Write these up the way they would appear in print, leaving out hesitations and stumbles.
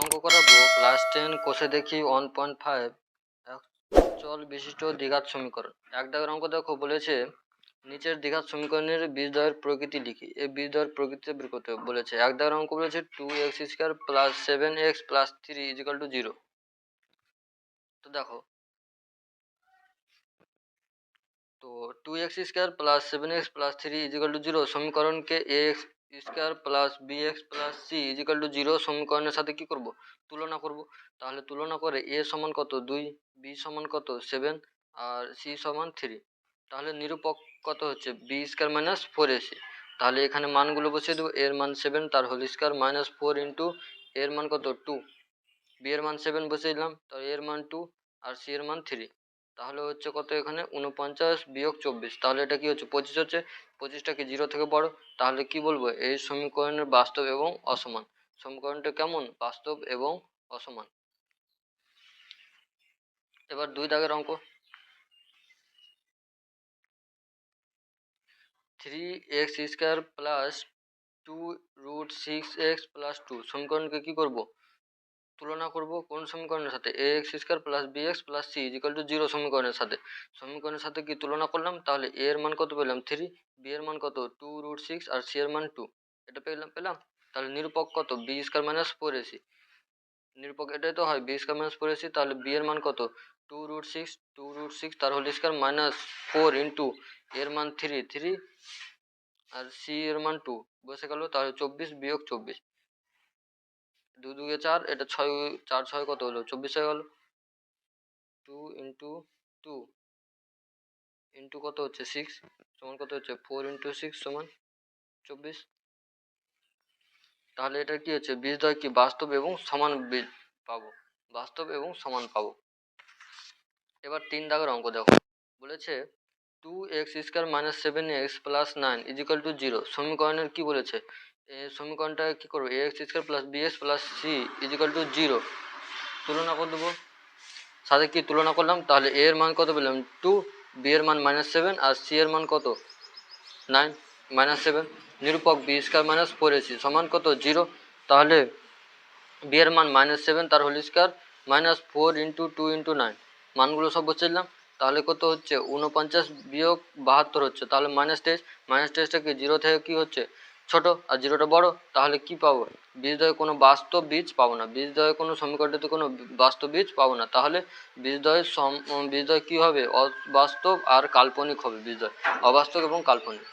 অঙ্ক করাবো ক্লাস 10 কোষে দেখি 1.5 চল বিশিষ্ট দ্বিঘাত সমীকরণ। এক দাগের অঙ্ক দেখো, বলেছে নিচের দ্বিঘাত সমীকরণের বীজদ্বয়ের প্রকৃতি লিখি। এই বীজদ্বয়ের প্রকৃতি বের করতে বলেছে। এক দাগের অঙ্ক বলেছে 2x² + 7x + 3 = 0। তো দেখো, তো 2x² + 7x + 3 = 0 সমীকরণকে ax² + bx + c = 0 সমীকরণের সাথে কি করব, তুলনা করব। তাহলে তুলনা করে a সমান কত 2, b সমান কত 7 আর c সমান 3। তাহলে নিরূপক কত হচ্ছে b² - 4ac। তাহলে এখানে মানগুলো বসিয়ে দেবো। এর মান 7, তার হোল স্কয়ার -4 ইন্টু এর মান কত 2, b এর মান 7 বসিয়ে দিলাম, তো এর মান 2 আর c এর মান 3। তাহলে হচ্ছে কত এখানে 49 - 24। তাহলে এটা কি হচ্ছে 25 হচ্ছে। 25টা কি 0 থেকে বড়। তাহলে কি বলবো, এই সমীকরণের বাস্তব এবং অসমান। সমীকরণটা কেমন, বাস্তব এবং অসমান। এবার 2 দাগের অঙ্ক, 3x² + 2√6x + 2 সমীকরণকে কি করব, তুলনা করব কোন সমীকরণের সাথে, ax² + bx + c = 0 সমীকরণের সাথে। সমীকরণের সাথে কি তুলনা করলাম, তাহলে a এর মান কত পেলাম 3, b এর মান কত 2√6 আর c এর মান 2। এটা পেলাম। তাহলে নিরূপক কত b² - 4ac। নিরূপক এটাই তো হয় b² - 4ac। তাহলে b এর মান কত 2√6 তার হোল স্কয়ার -4 ইন্টু এর মান 3 আর c এর মান 2 বসে গেল। তাহলে 24 - 24, 2 2 4, এটা 6 4 6 কত হলো 24 হয়ে গেল। 2 ইন্টু 2 ইন্টু কত হচ্ছে 6 সমান কত হচ্ছে 4 ইন্টু 6 সমান 24। তাহলে এটা কি হচ্ছে বীজদ্বয় কি বাস্তব এবং সমান বীজ পাবো, বাস্তব এবং সমান পাবো। এবার 3 দাগের অঙ্ক দেখো, বলেছে 2x² - 7x + 9 = 0 সমীকরণের কি বলেছে, সমীকরণটা কি করবো ax² + bx + c = 0 তুলনা করে দেবো। সাথে কি তুলনা করলাম, তাহলে a এর মান কত পেলাম 2, b এর মান -7 আর c এর মান কত 9 -7। নিরূপক b² - 4ac সমান কত 0। তাহলে b এর মান -7 তার হোল স্কয়ার -4 ইন্টু 2 ইন্টু 9, মানগুলো সব বসিয়ে দিলাম। তাহলে কত হচ্ছে 49 - 72 হচ্ছে। তাহলে -10টা কি 0 থেকে কি হচ্ছে ছোট আর 0টা বড়। তাহলে কি পাবো, বীজদ্বয়ে কোনো বাস্তব বীজ পাবো না, বীজদ্বয়ে কোনো সমীকরণটিতে কোনো বাস্তব বীজ পাবো না। তাহলে বীজদ্বয় কি হবে, অবাস্তব আর কাল্পনিক হবে। বীজদ্বয় অবাস্তব এবং কাল্পনিক।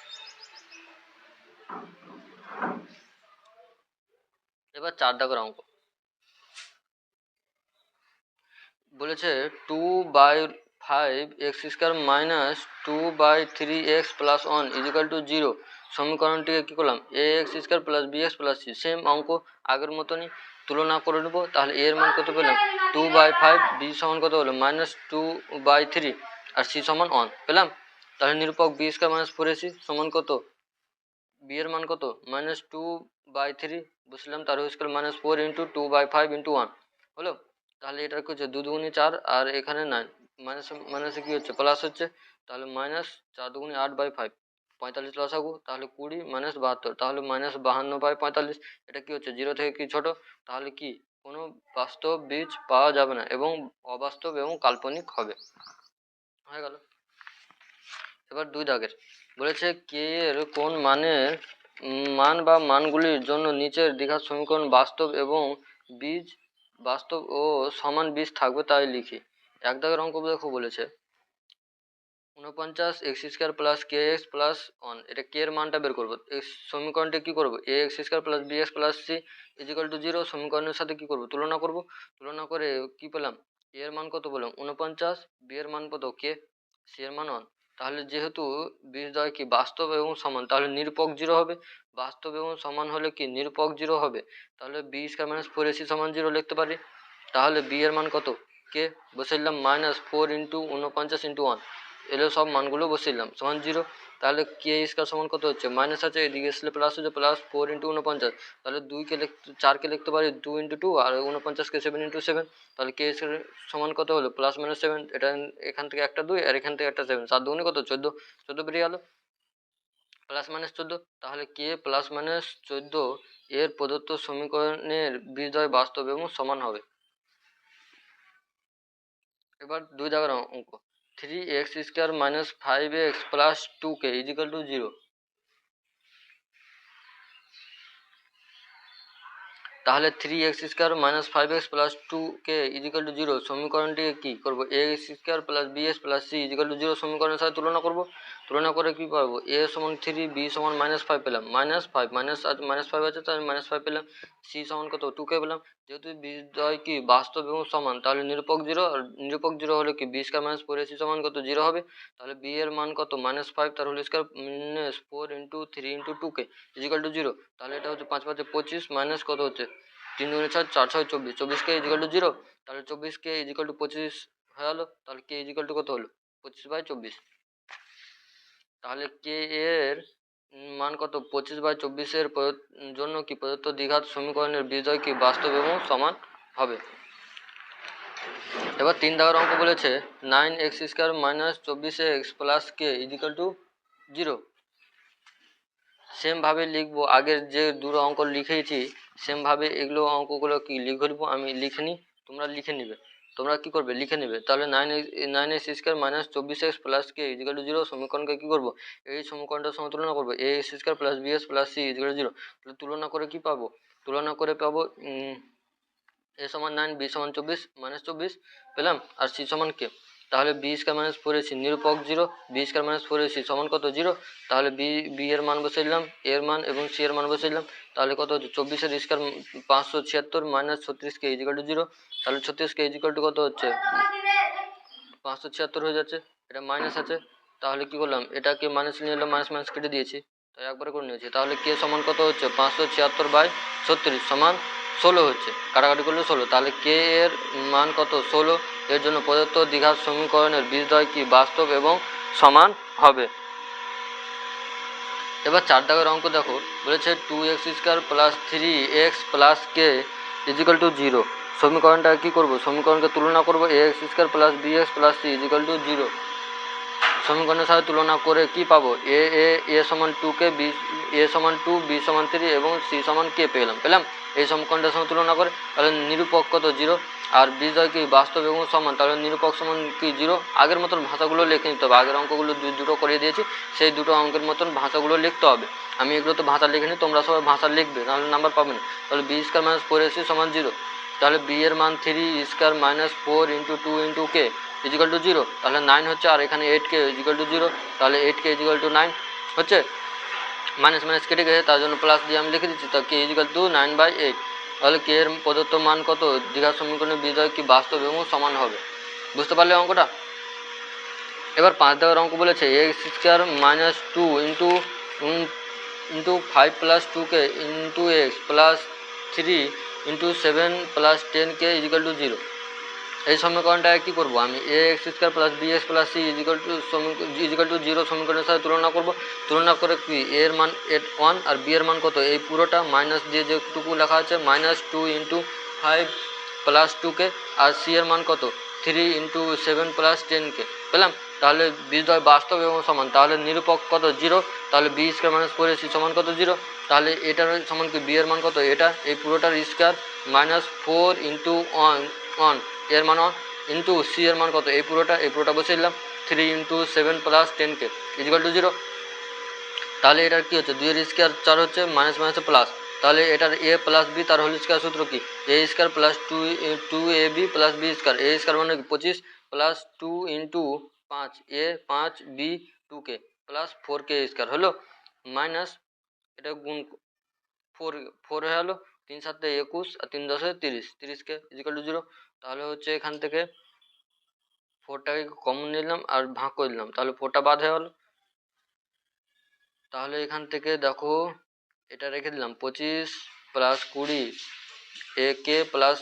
এবার 4 দাগের অঙ্ক, বলেছে 2/5x² - 2/3x + 1 = 0 সমীকরণটিকে কি করলাম ax² + bx + c। সেম অঙ্ক আগের মতনই তুলনা করে নেব। তাহলে a এর মান কত পেলাম 2/5, b সমান কত হলো -2/3 আর c সমান 1 পেলাম। তাহলে নিরূপক b² - 4ac সমান কত, b এর মান কত -2/3 বসলাম, তার স্কয়ার -4 ইন্টু 2/5 ইন্টু 1 হলো। তাহলে এটা কি হচ্ছে 2 2 4 আর এখানে 9 মাইনাসে কি হচ্ছে প্লাস হচ্ছে। তাহলে -4 2 8/5 45 লসাগু, তাহলে 20 - 72, তাহলে -52/45। এটা কি হচ্ছে 0 থেকে কি ছোট। তাহলে কি কোনো বাস্তব বীজ পাওয়া যাবে না এবং অবাস্তব এবং কাল্পনিক হবে। হয়ে গেল। এবার 2 দাগের, বলেছে কে এর কোন মান বা মানগুলির জন্য নিচের দ্বিঘাত সমীকরণ বাস্তব ও সমান বীজ থাকবে তাই লিখি। 1 দাগের অঙ্ক দেখো, বলেছে 49x² + kx + 1, এটা কে এর মানটা বের করবো। এই সমীকরণটা কি করবো ax² + bx + c = 0 সমীকরণের সাথে কি করব তুলনা করব। তুলনা করে কি পেলাম, a এর মান কত পেলাম 49, b এর মান কত k, c এর মান 1। তাহলে যেহেতু বীজদ্বয় কি বাস্তব এবং সমান, তাহলে নিরূপক 0 হবে। বাস্তব এবং সমান হলে কি নিরূপক 0 হবে। তাহলে b² - 4ac সমান 0 লিখতে পারি। তাহলে b এর মান কত k বসে দিলাম -4 ইন্টু 49 ইন্টু 1 এলো, সব মানগুলো বসিয়ে দিলাম সমান 0। তাহলে k² সমান কত হচ্ছে মাইনাস আছে, এদিকে আসলে প্লাস হচ্ছে +4 ইন্টু 49। তাহলে 4কে লিখতে পারি 2 ইন্টু 2 আর 49কে 7 ইন্টু 7। তাহলে k সমান কত হলো +-7। এটা এখান থেকে একটা 2 আর এখান থেকে একটা 7, 7 দুগুণে কত 14 বেরিয়ে গেল। প্লাস মাইনাস 14, তাহলে কে প্লাস মাইনাস 14 এর প্রদত্ত সমীকরণের বীজদ্বয় বাস্তব এবং সমান হবে। এবার 2 দাগের অঙ্ক, 3x² - 5x + 2k = 0। তাহলে 3x² - 5x + 2k = 0 সমীকরণটিকে কি করব, ax² + bx + c = 0 সমীকরণের সাথে তুলনা করব। তুলনা করে কি পাবো, a = 3, b = -5 পেলাম, -5 -5 আছে তাহলে -5 পেলাম, c = কত 2k পেলাম। যেহেতু বিজয় কি বাস্তব এবং সমান, তাহলে নিরূপক 0, আর নিরূপক 0 হলে কি b² - 4ac = কত 0 হবে। তাহলে b এর মান কত, -5 তার হোল স্কয়ার -4 × 3 × 2k = 0। তাহলে এটা হচ্ছে 5 5 25 মাইনাস কত হচ্ছে 3 2 6 4 6 24, 24k = 0। তাহলে 24k = 25 হয়ে গেল। তাহলে k কত হলো 25/24। তাহলে কে এর মান কত, 25/24 এর জন্য কি প্রদত্ত দ্বিঘাত সমীকরণের বিজয় কি বাস্তব এবং সমান হবে। এবার 3 দাগের অঙ্ক বলেছে 9x² - 24x + k = 0। সেম ভাবে লিখবো, আগের যে দুটো অঙ্ক লিখেছি সেম ভাবে এগুলো অঙ্কগুলো কি লিখবো, আমি লিখে নিই, তোমরা লিখে নিবে। তোমরা কি করবে, লিখে নিবে। তাহলে 9x² - 24x + k = 0 সমীকরণকে কি করব, এই সমীকরণটার সঙ্গে তুলনা করবো, ax² + bx + c = 0। তাহলে তুলনা করে কি পাবো, তুলনা করে পাবো a = 9, b = 24 -24 পেলাম, আর c = k। তাহলে b² - 4ac নিরূপক 0, b² - 4ac সমান কত 0। তাহলে b এর মান বসিয়ে দিলাম, a এর মান এবং c এর মান বসিয়ে দিলাম। তাহলে কত হচ্ছে 24 এর স্কয়ার 576 - 36k = 0। তাহলে 36k কত হচ্ছে 576 হয়ে যাচ্ছে, এটা মাইনাস আছে। তাহলে কি করলাম, এটাকে মাইনাস নিয়ে এলাম, মাইনাস মাইনাস কেটে দিয়েছি, তাই একবারে করে নিয়েছি। তাহলে k সমান কত হচ্ছে 576/36 সমান 16 হচ্ছে, কাটাকাটি করলে 16। তাহলে k এর মান কত 16, এর জন্য প্রদত্ত দ্বিঘাত সমীকরণের বীজদ্বয় কি বাস্তব এবং সমান হবে। এবার 4 দাগের অঙ্ক দেখো, বলেছে 2x² + 3x + k = 0 সমীকরণটা কি করব, সমীকরণকে তুলনা করব, ax² + bx + c = 0 সমীকরণের সাথে তুলনা করে কি পাবো, a = 2k, b a = 2, b = 3 এবং c = k পেলাম। এই সমীকরণটার সঙ্গে তুলনা করে, তাহলে নিরূপক কত 0, আর বিজয় কি বাস্তব এবং সমান, তাহলে নিরূপক সমান কি 0। আগের মতন ভাষাগুলো লিখে নিতে হবে, আগের অঙ্কগুলো দুটো করিয়ে দিয়েছি, সেই দুটো অঙ্কের মতন ভাষাগুলো লিখতে হবে। আমি এগুলো তো ভাষা লিখে নিই, তোমরা সবাই ভাষা লিখবে, তাহলে নাম্বার পাবে না। তাহলে b² - 4ac = 0। তাহলে b এর মান 3² - 4 × 2 × k = 0। তাহলে 9 হচ্ছে, আর এখানে 8k = 0। তাহলে 8k = 9 হচ্ছে, মাইনাস মাইনাস কেটে গেছে, তার জন্য প্লাস দিয়ে আমি লিখে দিচ্ছি। তা k = 9/8। তাহলে কে এর প্রদত্ত মান কত, দ্বিঘাত সমীকরণের বিজয় কি বাস্তব এবং সমান হবে। বুঝতে পারলে অঙ্কটা। এবার 5 দাগের অঙ্ক বলেছে x² - 2 × 5 + 2k × x + 3 × 7 + 10k = 0 এই সমীকরণটা কি করব, আমি ax² + bx + c = 0 সমীকরণের সাথে তুলনা করব। তুলনা করে কি a এর মান 1 আর b এর মান কত, এই পুরোটা মাইনাস দিয়ে যেটুকু লেখা আছে -2 × 5 + 2k, আর c এর মান কত 3 × 7 + 10k পেলাম। তাহলে বিজয় বাস্তব এবং সমান, তাহলে নিরূপক কত 0। তাহলে b² - 4ac সমান কত 0। তাহলে এটার সমান কি b এর মান কত, এটা এই পুরোটার স্কয়ার -4 × 1 এর মান 1 ইন্টু c এর মান কত, এই পুরোটা বসিয়ে দিলাম 3 × 7 + 10k = 0। তাহলে এটার কি হচ্ছে 2 এর স্কয়ার 4 হচ্ছে, মাইনাস মাইনাসে প্লাস। তাহলে এটার a + b তার হোল স্কয়ার সূত্র কি, a² + 2ab + b², a² মানে 25 + 2 × 5 a 5 b 2k + 4k² হলো, মাইনাস এটা গুণ 4 হয়ে গেল, 3 × 7 = 21 আর 3 × 10 = 30, 30k = 0। তাহলে হচ্ছে এখান থেকে 4টাকে কমন নিলাম আর ভাগ করে দিলাম, তাহলে 4টা বাদ হয়ে গেল। তাহলে এখান থেকে দেখো এটা রেখে দিলাম 25 + 20 ak +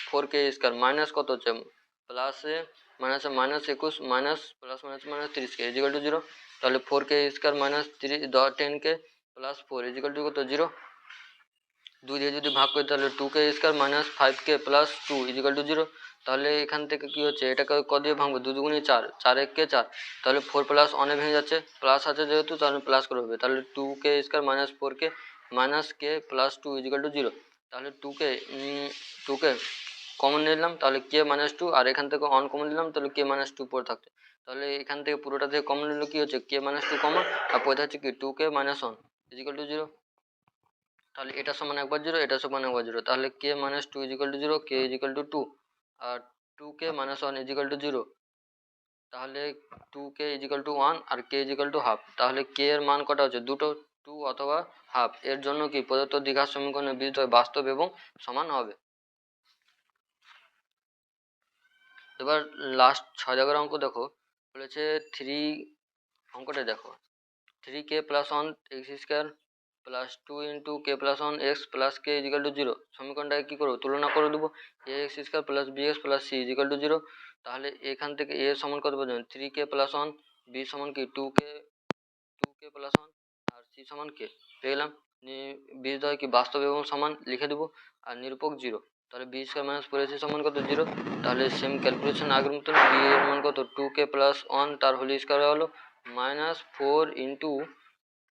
4k² মাইনাস কত হচ্ছে প্লাসে মাইনাসে -21 মাইনাস প্লাস মাইনাস -30k = 0। তাহলে 4k² - 10k + 4 কত 0। 2 দিয়ে যদি ভাগ করি তাহলে 2k² - 5k + 2 = 0। তাহলে এখান থেকে কি হচ্ছে, এটাকে ক দিয়ে ভাঙবো, 2 দুগুণে 4, 4 একে 4, তাহলে 4 প্লাস 1 এ ভেঙে যাচ্ছে, প্লাস আছে যেহেতু তাহলে প্লাস করে হবে, তাহলে 2k square minus 4k minus k plus 2 equal to 0। তাহলে 2k কমন নিলাম, তাহলে k মাইনাস 2, আর এখান থেকে 1 কমন নিলাম, তাহলে k মাইনাস 2 পড়ে থাকছে। তাহলে এখান থেকে পুরোটা থেকে কমন নিলে কি হচ্ছে, k মাইনাস 2 কমন, আর পড়ে থাকছে কি 2k মাইনাস 1 ইজিক্যাল টু 0। তাহলে এটা সমান একবার 0, এটা সমান একবার 0, তাহলে k minus 2 equal to 0, k equal to 2, আর 2k মাইনাস 1 ইজিক্যাল টু 0, তাহলে 2k ইজিক্যাল টু 1 আর k ইজিক্যাল টু হাফ। তাহলে k এর মান কটা হচ্ছে, দুটো, 2 অথবা হাফ। এর জন্য কি প্রদত্ত দ্বিঘাত সমীকরণের বীজদ্বয় বাস্তব এবং সমান হবে। এবার লাস্ট 6 দাগের অঙ্ক দেখো, বলেছে 3, অঙ্কটা দেখো, 3k plus 1 x square plus 2 into k plus 1 x plus k equal to 0। সমীকরণটাকে কী করবো, তুলনা করে দেবো, a x square plus b x plus c equal to 0। তাহলে এখান থেকে এ সমান কত পাচ্ছেন, 3k প্লাস 1, বি সমান কি 2k প্লাস 1, আর সি সমান কে পেয়ে গেলাম। বীজদ্বয় কি বাস্তব এবং সমান লিখে দেবো, আর নিরূপক 0। তাহলে বি স্কোয়ার মাইনাস 4ac সমান কত 0। তাহলে সেম ক্যালকুলেশন আগের মতন, বি এর মান কত 2k প্লাস 1 তার হোল স্কোয়ার হলো মাইনাস 4 ইন্টু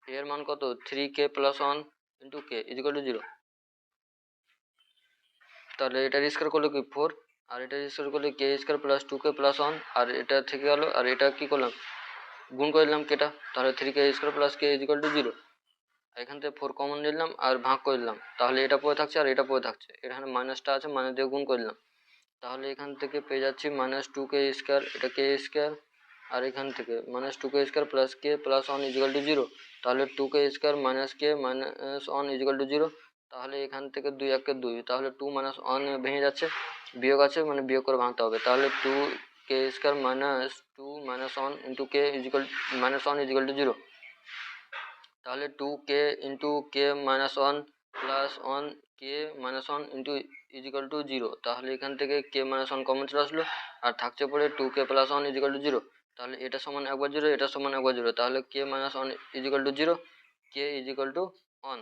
এর মান কত 3k plus 1 into k equal to 0। তাহলে এটা স্কোয়ার করলে কি 4, আর এটা স্কোয়ার করলে কে স্কোয়ার প্লাস 2k প্লাস 1, আর এটা থেকে গেল, আর এটা কি করলাম গুণ করে দিলাম কেটা, তাহলে 3k square plus k equal to 0। এখান থেকে 4 কমন নিলাম আর ভাগ করে দিলাম, তাহলে এটা পড়ে থাকছে আর এটা পড়ে থাকছে, এখানে মাইনাসটা আছে, মাইনাস দিয়ে গুণ করে দিলাম, তাহলে এখান থেকে পেয়ে যাচ্ছি মাইনাস 2k স্কোয়ার, এটা কে স্কোয়ার, আর এখান থেকে minus 2k square plus K plus 1 equal to 0। তাহলে 2k square minus K minus 1 equal to 0। তাহলে এখান থেকে 2 1 2, তাহলে 2 মাইনাস 1 ভেঙে যাচ্ছে, বিয়োগ আছে মানে বিয়োগ করে ভাঙতে হবে, তাহলে 2k square minus 2 minus 1 into k equal minus 1 equal to 0। তাহলে 2k into k minus 1 plus 1 k minus 1 into equal to 0। তাহলে এখান থেকে কে মাইনাস 1 কমন চলে আসলো, আর থাকছে পড়ে 2k প্লাস 1 ইজিক্যাল টু 0। তাহলে এটা সমান একবার 0, এটা সমান একবার 0, তাহলে কে minus 1 equal to 0, K equal to 1,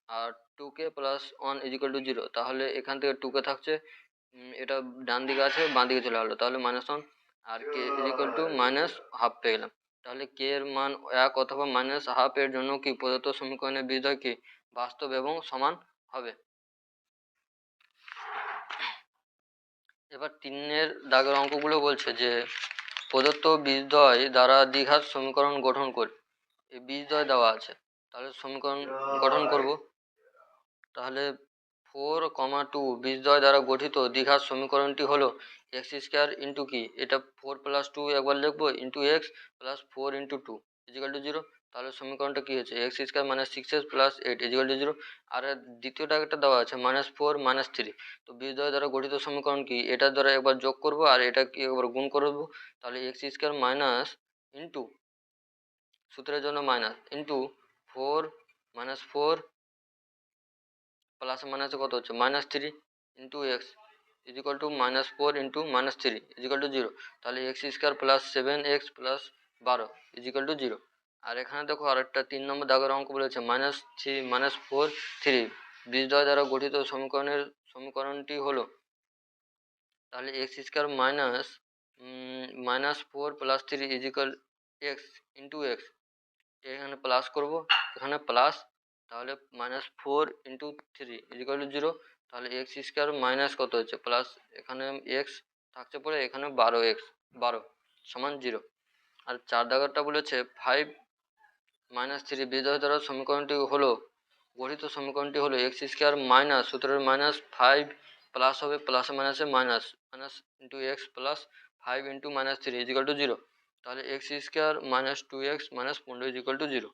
R 2k plus 1 equal to 0। তাহলে এখান থেকে 2k থাকছে, এটা ডান দিকে আছে, বাঁ দিকে চলে গেলো, তাহলে minus 1, R K equal to minus half পেয়ে গেলাম। তাহলে কে এর মান 1 অথবা মাইনাস হাফ এর জন্য কি প্রদত্ত সমীকরণের বীজদ্বয় কি বাস্তব এবং সমান হবে। এবার 3 দাগের অঙ্কগুলো বলছে যে প্রদত্ত বীজদ্বয় দ্বারা দ্বিঘাত সমীকরণ গঠন করে, এই বীজদ্বয় দেওয়া আছে, তাহলে সমীকরণ গঠন করব। তাহলে 4, 2 বীজদ্বয় দ্বারা গঠিত দ্বিঘাত সমীকরণটি হলো এক্স স্কোয়ার ইন্টু কি, এটা 4 প্লাস 2 একবার লিখবো into x plus 4 into 2 equal to 0। তাহলে সমীকরণটা কি হচ্ছে x square minus 6x plus 8 equal to 0। আর দ্বিতীয়টা একটা দেওয়া আছে মাইনাস 4 মাইনাস 3। তো বীজদ্বয় দ্বারা গঠিত সমীকরণ কি, এটার দ্বারা একবার যোগ করব আর এটা কি একবার গুণ করবো, তাহলে এক্স স্কোয়ার মাইনাস ইন্টু, সূত্রের জন্য মাইনাস, ইন্টু 4 মাইনাস 4 প্লাস মাইনাসে কত হচ্ছে minus 3 into x equal to minus 4 into minus 3 equal to 0। তাহলে x square plus 7x plus 12 equal to 0। আর এখানে দেখো আরেকটা 3 নম্বর দাগের অঙ্ক বলেছে মাইনাস 4 3 বীজদ্বয় দ্বারা গঠিত সমীকরণটি হলো, তাহলে x square minus 4 plus 3 equal x into x, এখানে প্লাস করব, এখানে প্লাস, তাহলে মাইনাস 4 ইন্টু 3 ইজিক্যাল টু 0। তাহলে এক্স স্কোয়ার মাইনাস কত হচ্ছে প্লাস, এখানে এক্স থাকছে পরে এখানে 12 সমান 0। আর 4 দাগেরটা বলেছে 5 মাইনাস 3 বীজদ্বয় দ্বারা গঠিত সমীকরণটি হলো এক্স স্কোয়ার মাইনাস সূত্রের মাইনাস 5 প্লাস হবে, প্লাসে মাইনাসে minus minus into x plus 5 into minus 3 equal to 0। তাহলে x square minus 2x minus 15 equal to 0।